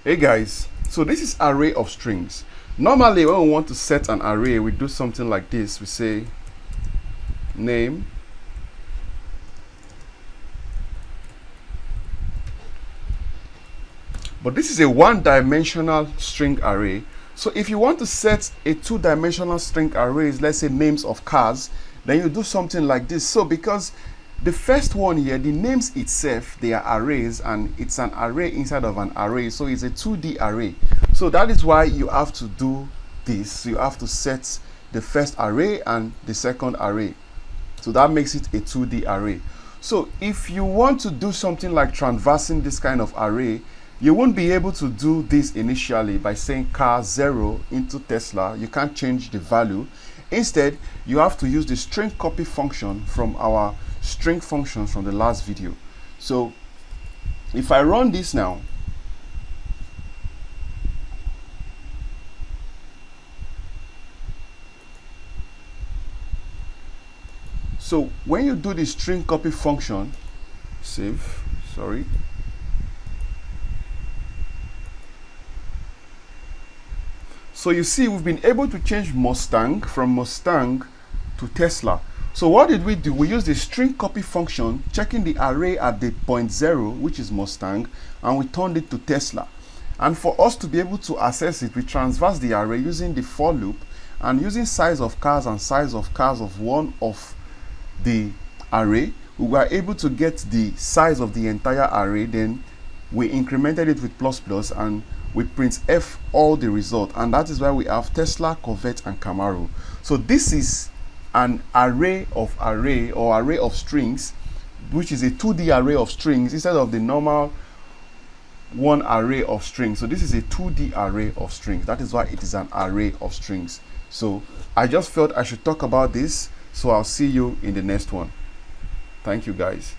Hey guys, so this is array of strings. Normally when we want to set an array, we do something like this. We say name but this is a one-dimensional string array. So if you want to set a two-dimensional string array, let's say names of cars, then you do something like this. So because the first one here, the names itself, they are arrays, and it's an array inside of an array, so it's a 2D array. So that is why you have to do this. You have to set the first array and the second array, so that makes it a 2D array. So if you want to do something like transversing this kind of array, you won't be able to do this initially by saying car 0 into Tesla. You can't change the value. Instead, you have to use the string copy function from our string functions from the last video. So if I run this now, so when you do the string copy function, save, sorry. So you see, we've been able to change Mustang from Mustang to Tesla. So what did we do? We used the string copy function, checking the array at the point 0, which is Mustang, and we turned it to Tesla. And for us to be able to access it, we transverse the array using the for loop, and using size of cars and size of cars of one of the array, we were able to get the size of the entire array. Then we incremented it with plus plus, and we print F all the result, and that is why we have Tesla, Corvette, and Camaro. So this is an array of strings, which is a 2D array of strings instead of the normal one array of strings. So this is a 2D array of strings. That is why it is an array of strings. So I just felt I should talk about this. So I'll see you in the next one. Thank you guys.